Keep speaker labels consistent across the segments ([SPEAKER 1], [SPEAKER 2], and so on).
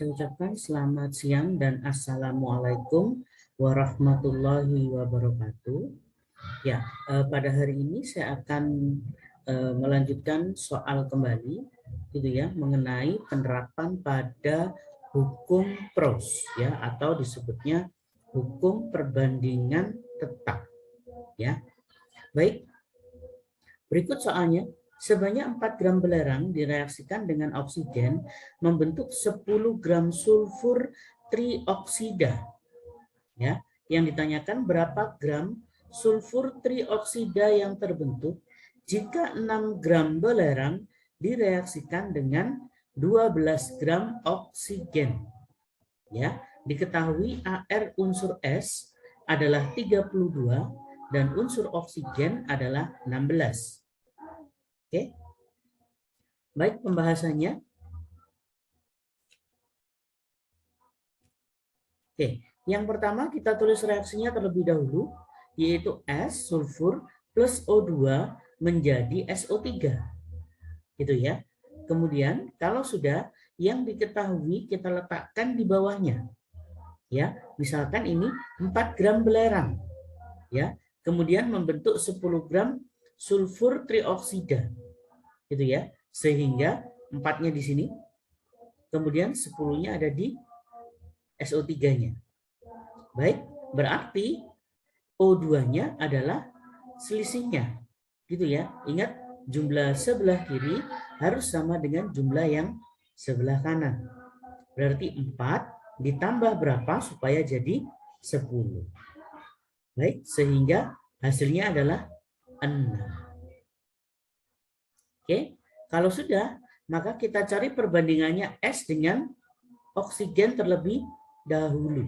[SPEAKER 1] Saya ucapkan selamat siang dan Assalamualaikum warahmatullahi wabarakatuh. Ya, pada hari ini saya akan melanjutkan soal kembali, gitu ya, mengenai penerapan pada hukum pros, ya, atau disebutnya hukum perbandingan tetap, ya. Baik, berikut soalnya. Sebanyak 4 gram belerang direaksikan dengan oksigen membentuk 10 gram sulfur trioksida. Ya, yang ditanyakan berapa gram sulfur trioksida yang terbentuk jika 6 gram belerang direaksikan dengan 12 gram oksigen. Ya, diketahui AR unsur S adalah 32 dan unsur oksigen adalah 16. Oke. Baik, pembahasannya. Oke, yang pertama kita tulis reaksinya terlebih dahulu, yaitu S sulfur plus O2 menjadi SO3. Gitu ya. Kemudian kalau sudah, yang diketahui kita letakkan di bawahnya. Ya, misalkan ini 4 gram belerang. Ya, kemudian membentuk 10 gram sulfur trioksida. Gitu ya. Sehingga 4-nya di sini, kemudian 10-nya ada di SO3-nya. Baik, berarti O2-nya adalah selisihnya. Gitu ya. Ingat, jumlah sebelah kiri harus sama dengan jumlah yang sebelah kanan. Berarti 4 ditambah berapa supaya jadi 10. Baik, sehingga hasilnya adalah 6. Oke, kalau sudah, maka kita cari perbandingannya S dengan oksigen terlebih dahulu.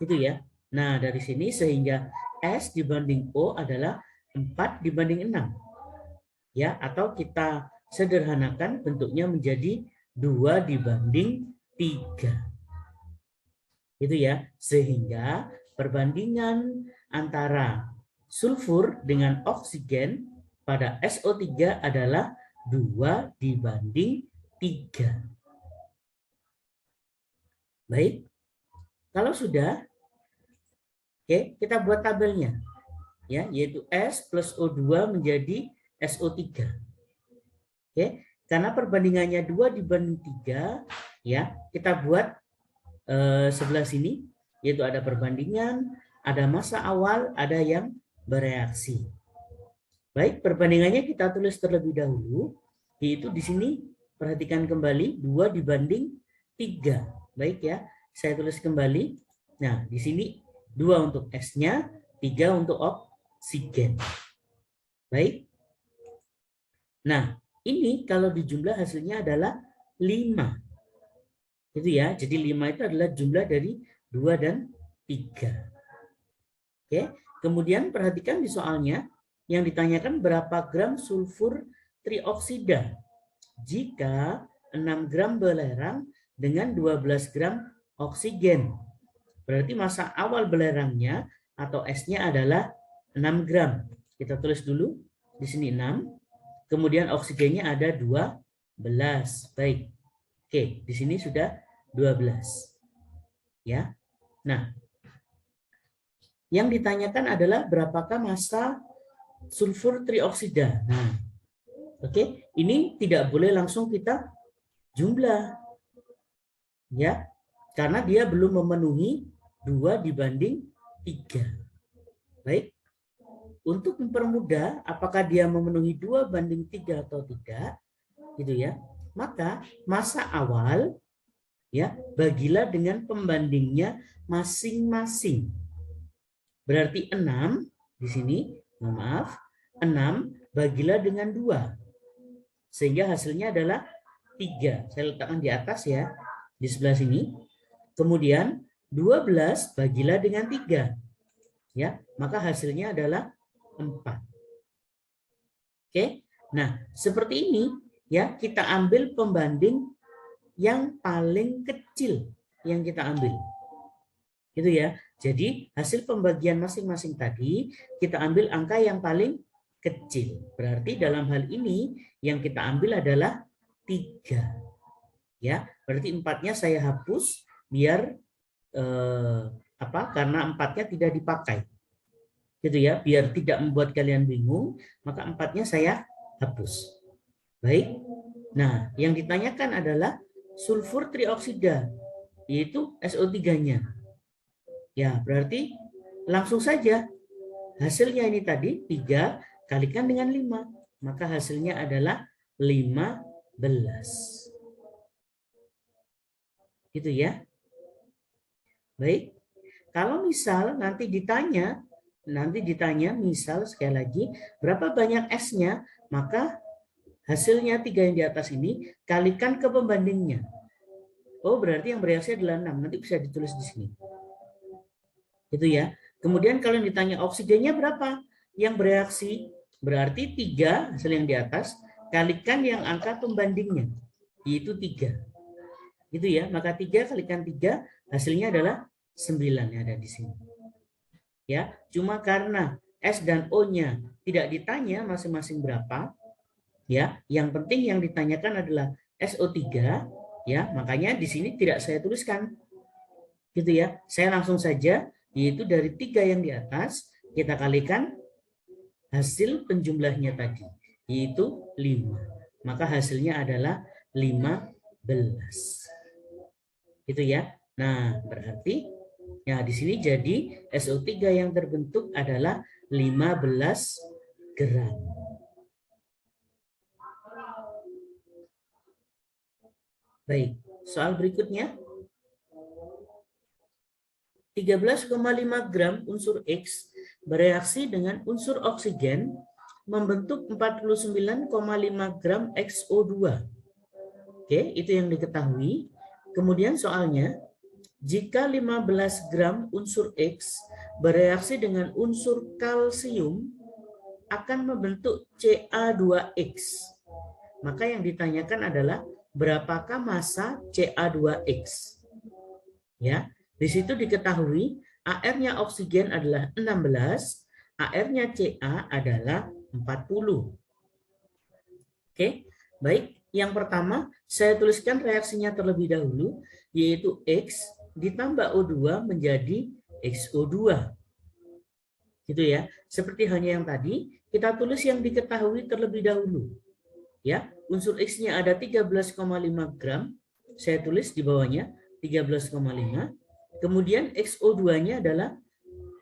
[SPEAKER 1] Itu ya. Nah, dari sini sehingga S dibanding O adalah 4 dibanding 6. Ya, atau kita sederhanakan bentuknya menjadi 2 dibanding 3. Itu ya. Sehingga perbandingan antara sulfur dengan oksigen pada SO3 adalah 2 dibanding 3. Baik. Kalau sudah, oke, kita buat tabelnya. Ya, yaitu S plus O2 menjadi SO3. Oke, karena perbandingannya 2 dibanding 3, ya, kita buat sebelah sini, yaitu ada perbandingan, ada massa awal, ada yang bereaksi. Baik, perbandingannya kita tulis terlebih dahulu, yaitu di sini perhatikan kembali 2 dibanding 3. Baik ya, saya tulis kembali. Nah, di sini 2 untuk S-nya, 3 untuk oksigen. Baik. Nah, ini kalau dijumlah hasilnya adalah 5. Itu ya, jadi 5 itu adalah jumlah dari 2 dan 3. Oke, kemudian perhatikan di soalnya yang ditanyakan berapa gram sulfur trioksida jika 6 gram belerang dengan 12 gram oksigen. Berarti massa awal belerangnya atau S-nya adalah 6 gram. Kita tulis dulu di sini 6. Kemudian oksigennya ada 12. Baik. Oke, di sini sudah 12. Ya. Nah, yang ditanyakan adalah berapakah massa sulfur trioksida. Nah, oke, ini tidak boleh langsung kita jumlah. Ya, karena dia belum memenuhi 2 dibanding 3. Baik. Untuk mempermudah apakah dia memenuhi 2 banding 3 atau tidak, gitu ya. Maka massa awal ya bagilah dengan pembandingnya masing-masing. Berarti 6 di sini, maaf, 6 bagilah dengan 2. Sehingga hasilnya adalah 3. Saya letakkan di atas ya, di sebelah sini. Kemudian 12 bagilah dengan 3. Ya, maka hasilnya adalah 4. Oke. Nah, seperti ini ya, kita ambil pembanding yang paling kecil yang kita ambil. Gitu ya. Jadi, hasil pembagian masing-masing tadi kita ambil angka yang paling kecil. Berarti dalam hal ini yang kita ambil adalah 3. Ya, berarti 4-nya saya hapus biar karena 4-nya tidak dipakai. Gitu ya, biar tidak membuat kalian bingung, maka 4-nya saya hapus. Baik. Nah, yang ditanyakan adalah sulfur trioksida, yaitu SO3-nya. Ya, berarti langsung saja hasilnya ini tadi 3 kalikan dengan 5. Maka hasilnya adalah 15. Gitu ya. Baik. Kalau misal nanti ditanya misal sekali lagi berapa banyak S-nya, maka hasilnya 3 yang di atas ini kalikan ke pembandingnya. Oh, berarti yang bereaksi adalah 6. Nanti bisa ditulis di sini. Gitu ya. Kemudian kalau ditanya oksigennya berapa yang bereaksi, berarti 3 hasil yang di atas kalikan yang angka pembandingnya, yaitu 3. Gitu ya. Maka 3 kalikan 3 hasilnya adalah 9 yang ada di sini. Ya, cuma karena S dan O-nya tidak ditanya masing-masing berapa, ya, yang penting yang ditanyakan adalah SO3, ya, makanya di sini tidak saya tuliskan. Gitu ya. Saya langsung saja, yaitu dari 3 yang di atas kita kalikan hasil penjumlahnya tadi, yaitu 5. Maka hasilnya adalah 15. Gitu ya. Nah, berarti ya di sini jadi SO3 yang terbentuk adalah 15 gram. Baik, soal berikutnya. 13,5 gram unsur X bereaksi dengan unsur oksigen membentuk 49,5 gram XO2. Oke, itu yang diketahui. Kemudian soalnya, jika 15 gram unsur X bereaksi dengan unsur kalsium akan membentuk Ca2X. Maka yang ditanyakan adalah berapakah massa Ca2X? Ya, di situ diketahui AR-nya oksigen adalah 16, AR-nya Ca adalah 40. Oke, baik. Yang pertama, saya tuliskan reaksinya terlebih dahulu, yaitu X ditambah O2 menjadi XO2. Gitu ya. Seperti hanya yang tadi, kita tulis yang diketahui terlebih dahulu. Ya, unsur X-nya ada 13,5 gram. Saya tulis di bawahnya 13,5. Kemudian XO2-nya adalah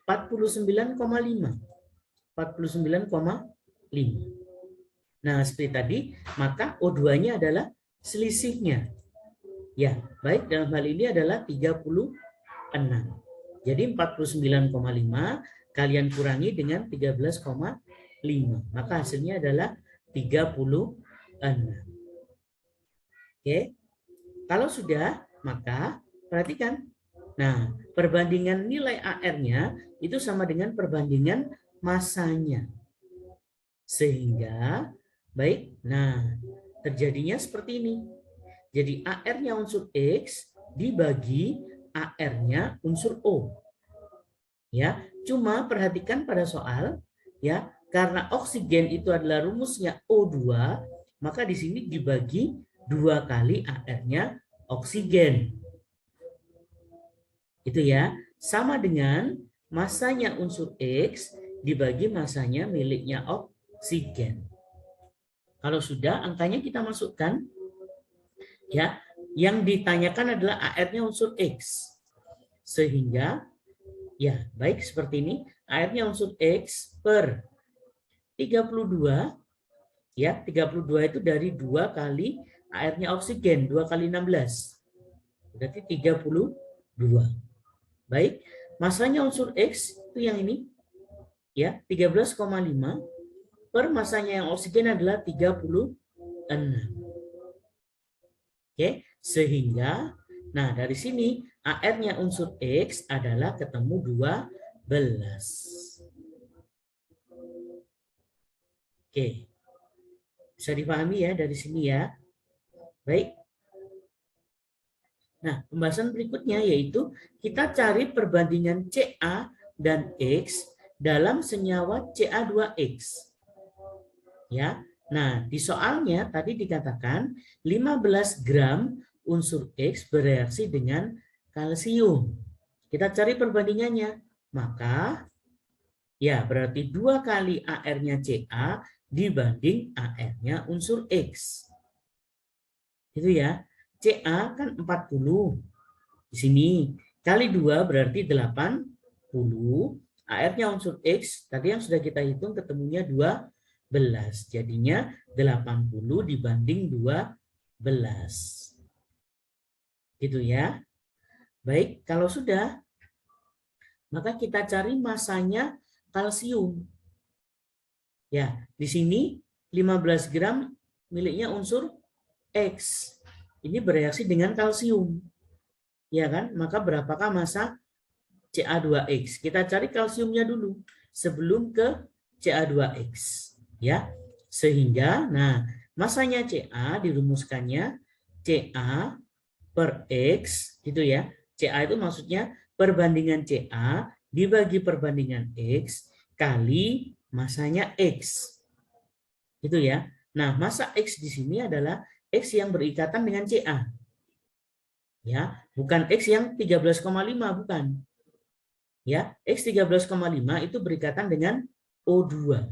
[SPEAKER 1] 49,5. 49,5. Nah, seperti tadi, maka O2-nya adalah selisihnya. Ya, baik, dalam hal ini adalah 36. Jadi 49,5 kalian kurangi dengan 13,5. Maka hasilnya adalah 36. Oke. Kalau sudah, maka perhatikan. Nah, perbandingan nilai AR-nya itu sama dengan perbandingan massanya. Sehingga, baik, nah terjadinya seperti ini. Jadi AR-nya unsur X dibagi AR-nya unsur O. Ya, cuma perhatikan pada soal, ya, karena oksigen itu adalah rumusnya O2, maka di sini dibagi 2 kali AR-nya oksigen. Itu ya, sama dengan masanya unsur X dibagi masanya miliknya oksigen. Kalau sudah, angkanya kita masukkan. Ya, yang ditanyakan adalah AR-nya unsur X. Sehingga, ya, baik seperti ini, AR-nya unsur X per 32, ya, 32 itu dari 2 kali AR-nya oksigen, 2 kali 16. Berarti 32. Baik, masanya unsur X itu yang ini, ya, 13,5 per masanya yang oksigen adalah 36. Oke, sehingga, nah dari sini AR-nya unsur X adalah ketemu 12. Oke, bisa dipahami ya dari sini ya. Baik. Nah, pembahasan berikutnya yaitu kita cari perbandingan Ca dan X dalam senyawa Ca2X. Ya. Nah, di soalnya tadi dikatakan 15 gram unsur X bereaksi dengan kalsium. Kita cari perbandingannya. Maka ya berarti 2 kali AR-nya Ca dibanding AR-nya unsur X. Itu ya. Ca kan 40. Di sini kali 2 berarti 80. AR-nya unsur X tadi yang sudah kita hitung ketemunya 12. Jadinya 80 dibanding 12. Gitu ya. Baik, kalau sudah maka kita cari masanya kalsium. Ya, di sini 15 gram miliknya unsur X. Ini bereaksi dengan kalsium. Ya kan? Maka berapakah massa Ca2X? Kita cari kalsiumnya dulu sebelum ke Ca2X. Ya. Sehingga nah, masanya Ca dirumuskannya Ca per X gitu ya. Ca itu maksudnya perbandingan Ca dibagi perbandingan X kali masanya X. Gitu ya. Nah, massa X di sini adalah X yang berikatan dengan Ca. Ya, bukan X yang 13,5 bukan. Ya, X 13,5 itu berikatan dengan O2.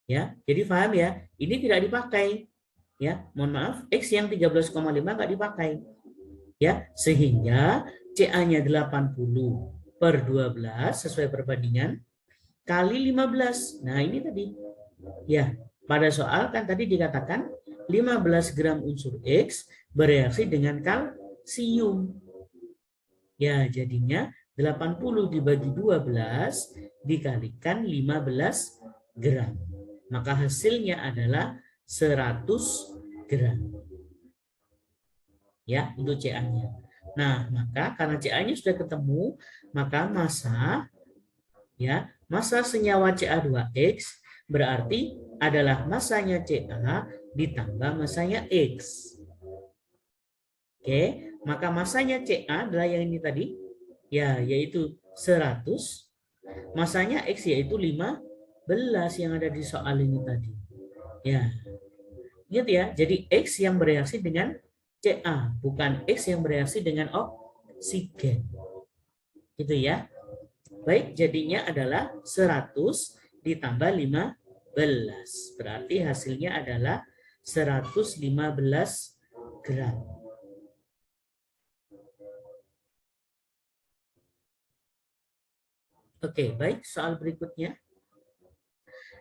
[SPEAKER 1] Ya, jadi paham ya? Ini tidak dipakai. Ya, mohon maaf, X yang 13,5 nggak dipakai. Ya, sehingga Ca-nya 80 per 12 sesuai perbandingan kali 15. Nah, ini tadi. Ya, pada soal kan tadi dikatakan 15 gram unsur X bereaksi dengan kalsium. Ya, jadinya 80 dibagi 12 dikalikan 15 gram. Maka hasilnya adalah 100 gram. Ya, untuk Ca-nya. Nah, maka karena Ca-nya sudah ketemu, maka massa senyawa Ca2X berarti adalah massanya Ca ditambah massanya X. Oke, maka massanya Ca adalah yang ini tadi, ya, yaitu 100. Massanya X yaitu 15 yang ada di soal ini tadi. Ya, ingat ya, jadi X yang bereaksi dengan Ca, bukan X yang bereaksi dengan oksigen. Gitu ya. Baik, jadinya adalah 100 ditambah 15. Berarti hasilnya adalah 115 gram. Oke, baik. Soal berikutnya.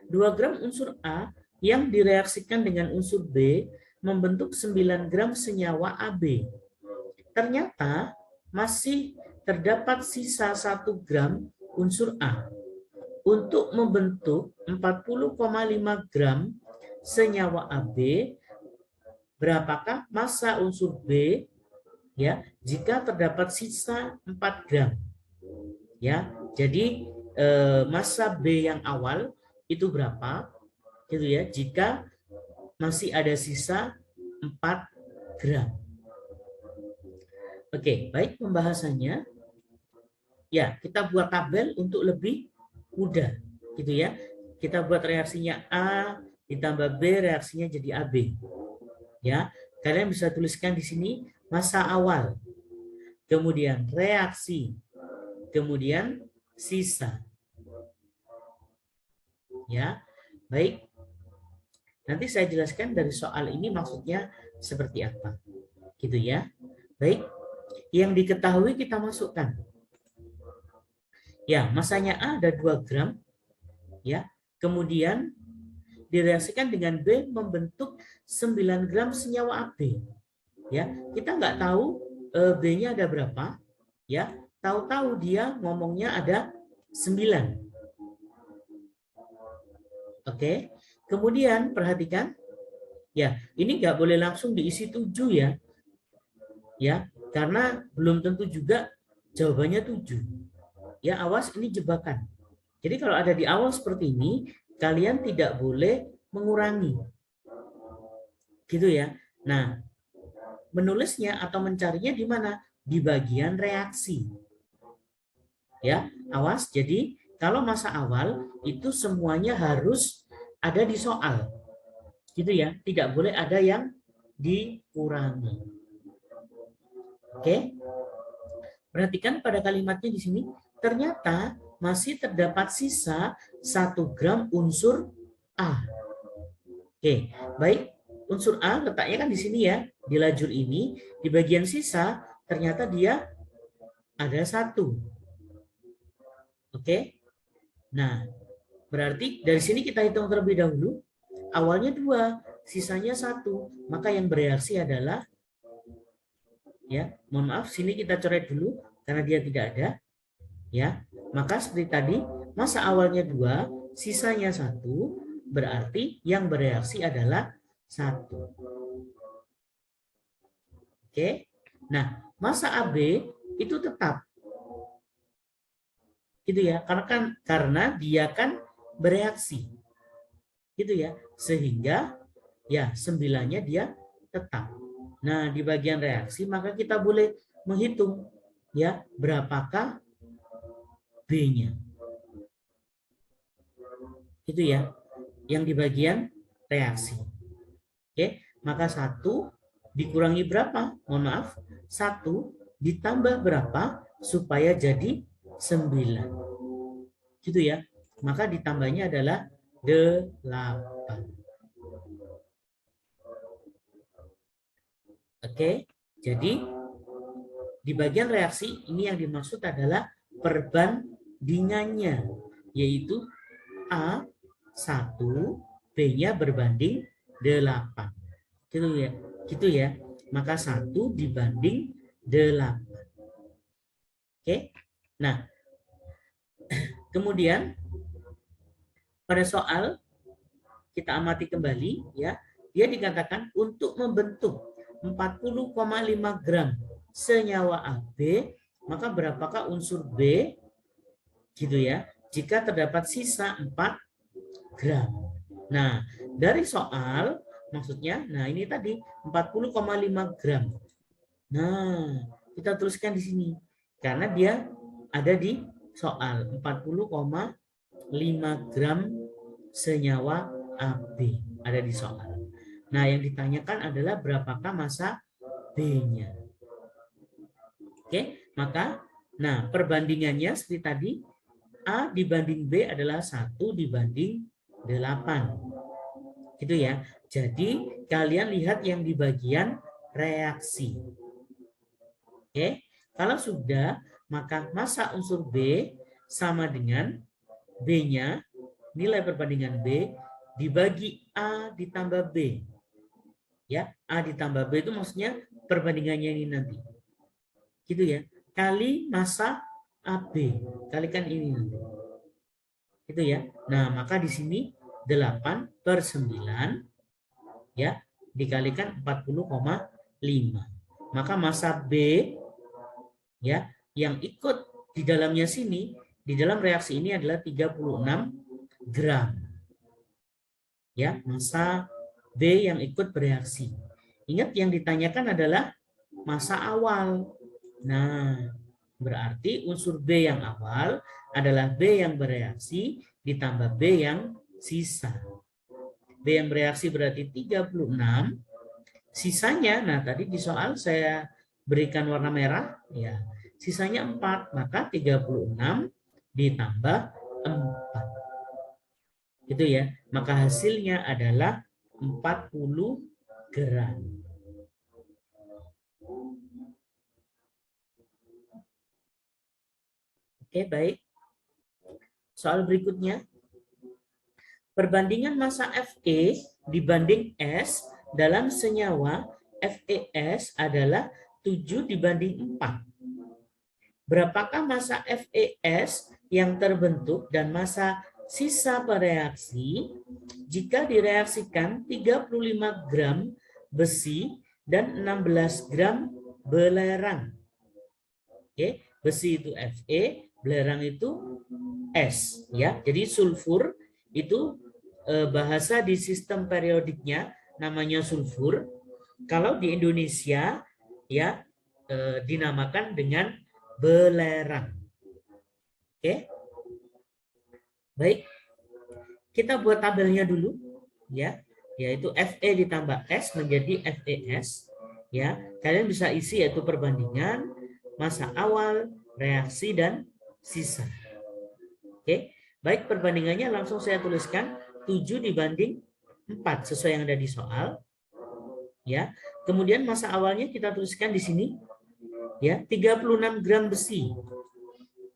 [SPEAKER 1] 2 gram unsur A yang direaksikan dengan unsur B membentuk 9 gram senyawa AB. Ternyata masih terdapat sisa 1 gram unsur A. Untuk membentuk 40,5 gram senyawa AB, berapakah massa unsur B ya jika terdapat sisa 4 gram? Ya, jadi massa B yang awal itu berapa? Gitu ya, jika masih ada sisa 4 gram. Oke, baik pembahasannya. Ya, kita buat tabel untuk lebih mudah, gitu ya. Kita buat reaksinya A ditambah B, reaksinya jadi AB. Ya, kalian bisa tuliskan di sini massa awal, kemudian reaksi, kemudian sisa. Ya, baik. Nanti saya jelaskan dari soal ini maksudnya seperti apa, gitu ya. Baik, yang diketahui kita masukkan. Ya, massanya A ada 2 gram. Ya, kemudian direaksikan dengan B membentuk 9 gram senyawa AB. Ya, kita nggak tahu B-nya ada berapa. Ya, tahu-tahu dia ngomongnya ada 9. Oke, kemudian perhatikan. Ya, ini nggak boleh langsung diisi 7 ya. Ya, karena belum tentu juga jawabannya 7. Ya, awas ini jebakan. Jadi kalau ada di awal seperti ini, kalian tidak boleh mengurangi. Gitu ya. Nah, menulisnya atau mencarinya di mana? Di bagian reaksi. Ya, awas. Jadi kalau masa awal itu semuanya harus ada di soal. Gitu ya. Tidak boleh ada yang dikurangi. Oke. Perhatikan pada kalimatnya di sini, ternyata masih terdapat sisa 1 gram unsur A. Oke, baik. Unsur A letaknya kan di sini ya, di lajur ini, di bagian sisa ternyata dia ada 1. Oke. Nah, berarti dari sini kita hitung terlebih dahulu. Awalnya 2, sisanya 1. Maka yang bereaksi adalah, ya, mohon maaf, sini kita coret dulu karena dia tidak ada. Ya, maka seperti tadi, masa awalnya 2, sisanya 1, berarti yang bereaksi adalah 1. Oke. Nah, masa AB itu tetap. Gitu ya, karena dia kan bereaksi. Gitu ya. Sehingga ya 9-nya dia tetap. Nah, di bagian reaksi maka kita boleh menghitung ya berapakah B-nya. Itu ya, yang di bagian reaksi. Oke, maka 1 dikurangi berapa? Mohon maaf, 1 ditambah berapa supaya jadi 9. Gitu ya. Maka ditambahnya adalah 8. Oke, jadi di bagian reaksi ini yang dimaksud adalah perbandingannya, yaitu A1, B-nya berbanding 8. Gitu ya. Maka 1 dibanding 8. Oke. Nah, kemudian pada soal kita amati kembali ya, dia dikatakan untuk membentuk 40,5 gram senyawa AB, maka berapakah unsur B gitu ya, jika terdapat sisa 4 gram. Nah, dari soal maksudnya, nah ini tadi 40,5 gram. Nah, kita tuliskan di sini karena dia ada di soal 40,5 gram senyawa AB ada di soal. Nah, yang ditanyakan adalah berapakah massa B-nya. Oke, maka nah perbandingannya seperti tadi, A dibanding B adalah 1 dibanding 8. Gitu ya. Jadi kalian lihat yang di bagian reaksi. Oke, kalau sudah maka massa unsur B sama dengan B-nya, nilai perbandingan B dibagi A ditambah B. Ya, A ditambah B itu maksudnya perbandingannya ini nanti. Gitu ya. Kali massa AB. Kalikan ini nanti. Gitu ya. Nah, maka di sini 8/9 ya dikalikan 40,5. Maka massa B ya yang ikut di dalamnya sini, di dalam reaksi ini adalah 36 gram. Ya, massa B yang ikut bereaksi. Ingat yang ditanyakan adalah massa awal. Nah, berarti unsur B yang awal adalah B yang bereaksi ditambah B yang sisa. B yang bereaksi berarti 36. Sisanya, nah tadi di soal saya berikan warna merah, ya sisanya 4. Maka 36 ditambah 4. Gitu ya. Maka hasilnya adalah 40 gram. Oke, baik. Soal berikutnya. Perbandingan massa Fe dibanding S dalam senyawa FeS adalah 7 dibanding 4. Berapakah massa FeS yang terbentuk dan massa sisa bereaksi jika direaksikan 35 gram besi dan 16 gram belerang? Oke, besi itu Fe, belerang itu S ya. Jadi sulfur itu bahasa di sistem periodiknya namanya sulfur. Kalau di Indonesia ya dinamakan dengan belerang. Oke. Baik. Kita buat tabelnya dulu ya. yaitu Fe ditambah S menjadi FeS. Ya, kalian bisa isi yaitu perbandingan masa awal, reaksi, dan sisa. Oke, baik, perbandingannya langsung saya tuliskan 7 dibanding 4 sesuai yang ada di soal. Ya, kemudian masa awalnya kita tuliskan di sini, ya, 36 gram besi.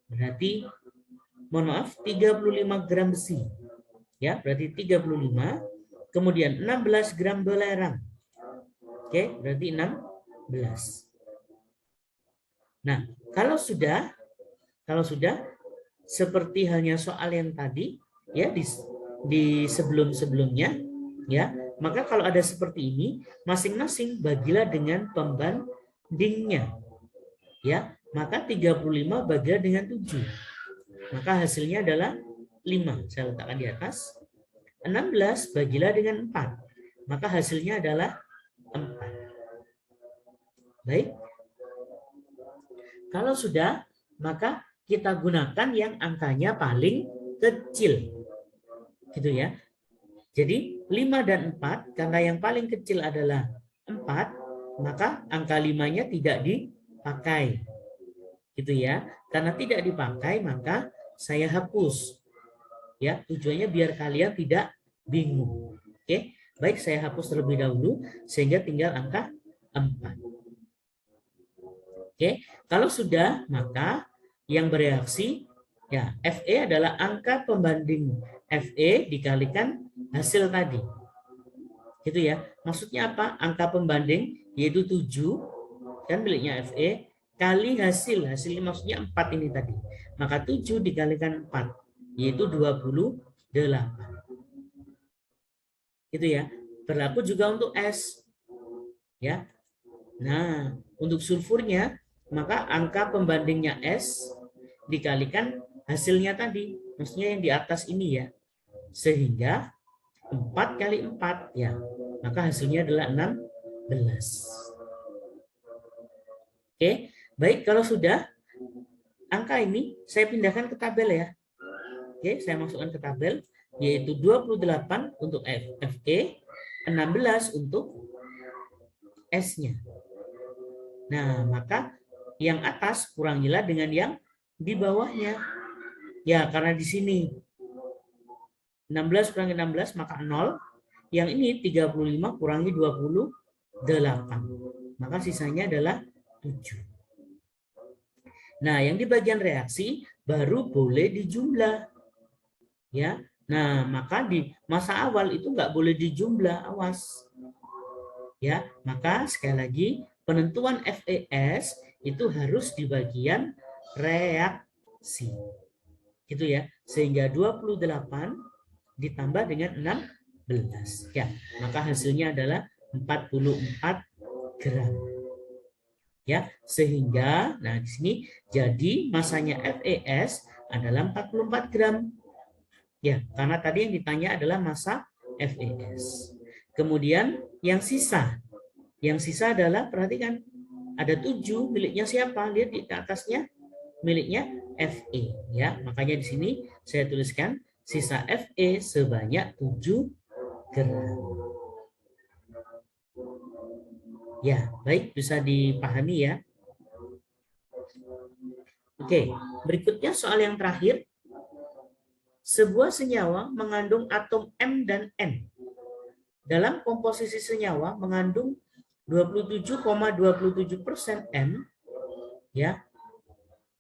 [SPEAKER 1] Berarti, mohon maaf, 35 gram besi. Ya, berarti 35. Kemudian 16 gram belerang. Oke, berarti 16. Nah, kalau sudah seperti halnya soal yang tadi, ya, di sebelum-sebelumnya, ya, maka kalau ada seperti ini, masing-masing bagilah dengan pembandingnya. Ya, maka 35 bagilah dengan 7. Maka hasilnya adalah 5. Saya letakkan di atas. 16 bagilah dengan 4. Maka hasilnya adalah 4. Baik. Kalau sudah, maka kita gunakan yang angkanya paling kecil. Gitu ya. Jadi 5 dan 4, karena yang paling kecil adalah 4, maka angka 5-nya tidak dipakai. Gitu ya. Karena tidak dipakai, maka saya hapus. Ya, tujuannya biar kalian tidak bingung. Oke. Baik, saya hapus terlebih dahulu sehingga tinggal angka 4. Oke, kalau sudah, maka yang bereaksi, ya, Fe adalah angka pembanding Fe dikalikan hasil tadi. Gitu ya. Maksudnya apa? Angka pembanding yaitu 7 kan miliknya Fe kali hasil. Hasilnya maksudnya 4 ini tadi. Maka 7 dikalikan 4 yaitu 28. Gitu ya. Berlaku juga untuk S. Ya. Nah, untuk sulfurnya maka angka pembandingnya S dikalikan hasilnya tadi. Maksudnya yang di atas ini ya. Sehingga 4 kali 4 ya. Maka hasilnya adalah 16. Oke, baik, kalau sudah angka ini saya pindahkan ke tabel ya. Oke, saya masukkan ke tabel yaitu 28 untuk Fe, 16 untuk S-nya. Nah, maka yang atas kurangilah dengan yang di bawahnya. Ya, karena di sini 16 kurangi 16 maka 0. Yang ini 35 kurangi 28. Maka sisanya adalah 7. Nah, yang di bagian reaksi baru boleh dijumlah. Ya. Nah, maka di masa awal itu nggak boleh dijumlah, awas. Ya, maka sekali lagi penentuan FeS itu harus di bagian reaksi. Gitu ya. Sehingga 28 ditambah dengan 16. Ya, maka hasilnya adalah 44 gram. Ya, sehingga nah di sini jadi masanya FeS adalah 44 gram. Ya, karena tadi yang ditanya adalah massa FeS. Kemudian yang sisa adalah, perhatikan, ada 7 miliknya siapa? Lihat di atasnya miliknya Fe ya. Makanya di sini saya tuliskan sisa Fe sebanyak 7 gram. Ya, baik, bisa dipahami ya. Oke, berikutnya soal yang terakhir. Sebuah senyawa mengandung atom M dan N. Dalam komposisi senyawa mengandung 27,27% M ya.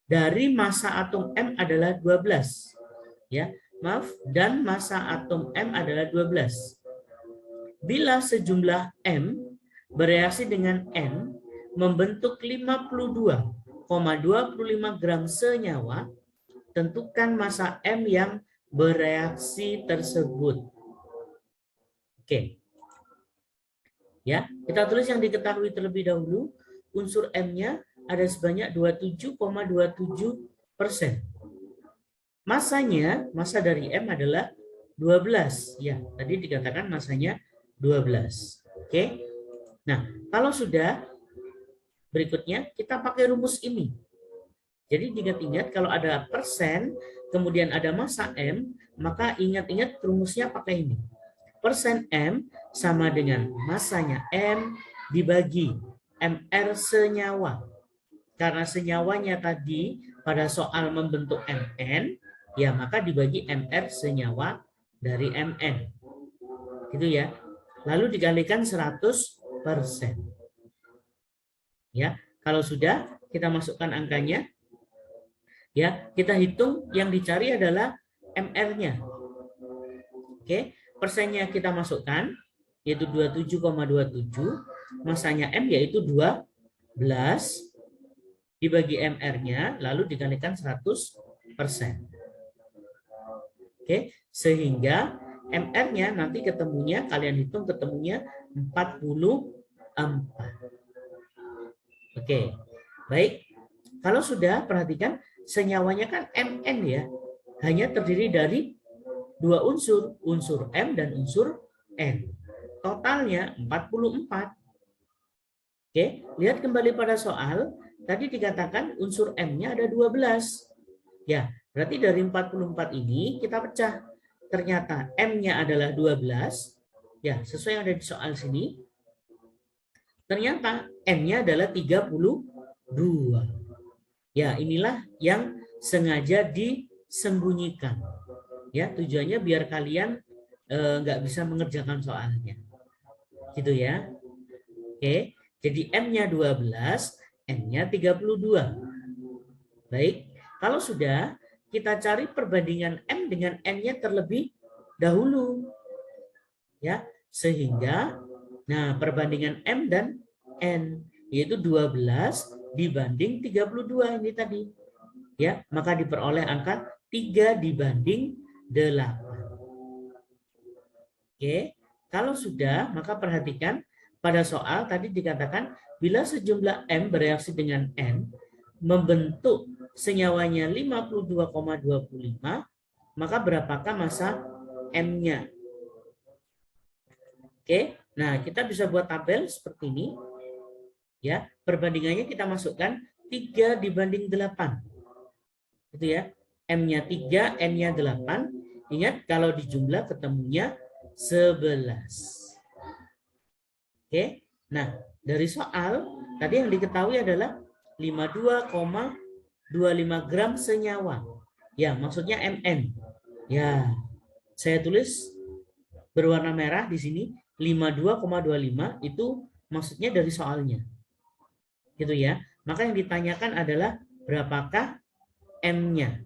[SPEAKER 1] Dari massa atom M adalah 12 ya. Maaf, dan massa atom M adalah 12. Bila sejumlah M bereaksi dengan N membentuk 52,25 gram senyawa, tentukan massa M yang bereaksi tersebut. Oke. Ya, kita tulis yang diketahui terlebih dahulu. Unsur M-nya ada sebanyak 27,27%. Masanya, massa dari M adalah 12. Ya, tadi dikatakan masanya 12. Oke. Nah, kalau sudah, berikutnya kita pakai rumus ini. Jadi ingat-ingat kalau ada persen, kemudian ada massa M, maka ingat-ingat rumusnya pakai ini. persen M sama dengan masanya M dibagi MR senyawa. Karena senyawanya tadi pada soal membentuk Mn, ya maka dibagi MR senyawa dari Mn. Gitu ya. Lalu dikalikan 100%. Ya, kalau sudah kita masukkan angkanya, ya kita hitung yang dicari adalah MR-nya. Oke, persennya kita masukkan yaitu 27,27, masanya M yaitu 12 dibagi MR-nya lalu dikalikan 100%. Oke, sehingga MR-nya nanti ketemunya, kalian hitung ketemunya 44. Oke, baik. Kalau sudah, perhatikan senyawanya kan Mn ya. Hanya terdiri dari dua unsur, unsur M dan unsur N. Totalnya 44. Oke, lihat kembali pada soal. Tadi dikatakan unsur M-nya ada 12. Ya, berarti dari 44 ini kita pecah. Ternyata M-nya adalah 12. Ya, sesuai yang ada di soal sini. Ternyata M-nya adalah 32. Ya, inilah yang sengaja disembunyikan. Ya, tujuannya biar kalian nggak bisa mengerjakan soalnya. Gitu ya. Oke, jadi M-nya 12, N-nya 32. Baik, kalau sudah, kita cari perbandingan M dengan N-nya terlebih dahulu. Ya, sehingga nah perbandingan M dan N yaitu 12 dibanding 32 ini tadi. Ya, maka diperoleh angka 3 dibanding 8. Oke, kalau sudah, maka perhatikan pada soal tadi dikatakan bila sejumlah M bereaksi dengan N membentuk senyawanya 52,25, maka berapakah massa M-nya? Oke, nah kita bisa buat tabel seperti ini. Ya, perbandingannya kita masukkan 3 dibanding 8. Gitu ya. M-nya 3, N-nya 8. Ingat kalau dijumlah ketemunya 11. Oke. Nah, dari soal tadi yang diketahui adalah 52,25 gram senyawa. Ya, maksudnya Mn. Ya, saya tulis berwarna merah di sini 52,25 itu maksudnya dari soalnya. Gitu ya. Maka yang ditanyakan adalah berapakah M-nya.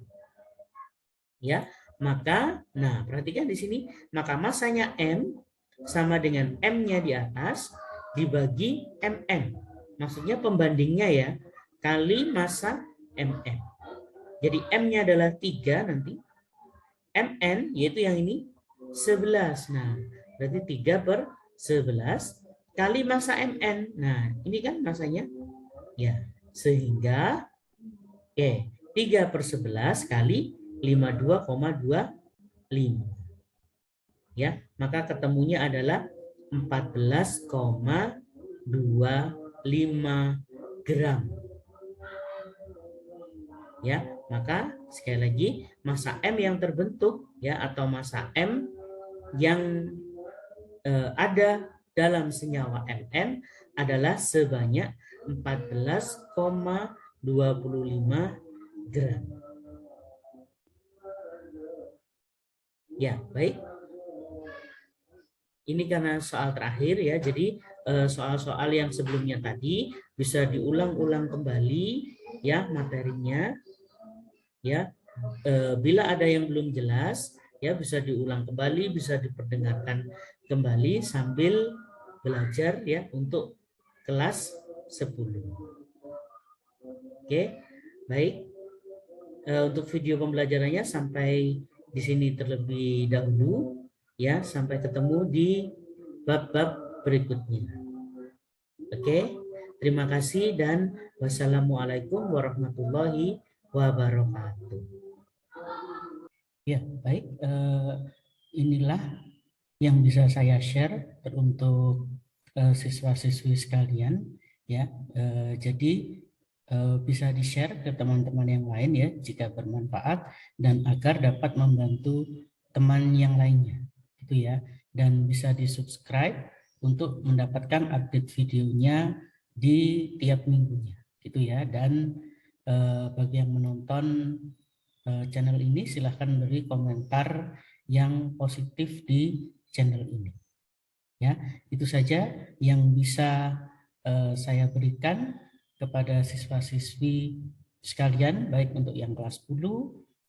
[SPEAKER 1] Ya, maka nah perhatikan di sini, maka massanya M sama dengan M-nya di atas dibagi Mn. Maksudnya pembandingnya ya, kali massa Mn. Jadi M-nya adalah 3 nanti. Mn yaitu yang ini 11. Nah, berarti 3/11 kali massa Mn. Nah, ini kan massanya. Ya, sehingga 3/11 kali 52,25. Ya, maka ketemunya adalah 14,25 gram. Ya, maka sekali lagi massa M yang terbentuk ya atau massa M yang ada dalam senyawa Mn adalah sebanyak 14,25 gram. Ya, baik. Ini karena soal terakhir ya, jadi soal-soal yang sebelumnya tadi bisa diulang-ulang kembali ya materinya. Ya, bila ada yang belum jelas ya bisa diulang kembali, bisa diperdengarkan kembali sambil belajar ya untuk kelas 10. Oke, baik. Untuk video pembelajarannya sampai di sini terlebih dahulu ya, sampai ketemu di bab-bab berikutnya. Oke, terima kasih dan wassalamualaikum warahmatullahi wabarakatuh. Ya, baik. Inilah yang bisa saya share untuk siswa-siswi sekalian ya. Jadi bisa di-share ke teman-teman yang lain ya jika bermanfaat dan agar dapat membantu teman yang lainnya. Itu ya. dan bisa di-subscribe untuk mendapatkan update videonya di tiap minggunya gitu ya. Dan bagi yang menonton channel ini silahkan beri komentar yang positif di channel ini ya. Itu saja yang bisa saya berikan kepada siswa-siswi sekalian, baik untuk yang kelas 10,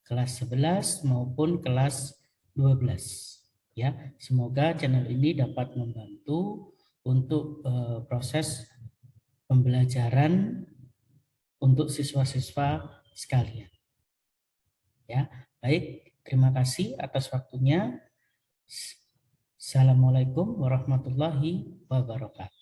[SPEAKER 1] kelas 11 maupun kelas 12 ya. Semoga channel ini dapat membantu untuk proses pembelajaran untuk siswa-siswa sekalian ya. Baik, terima kasih atas waktunya. Assalamualaikum warahmatullahi wabarakatuh.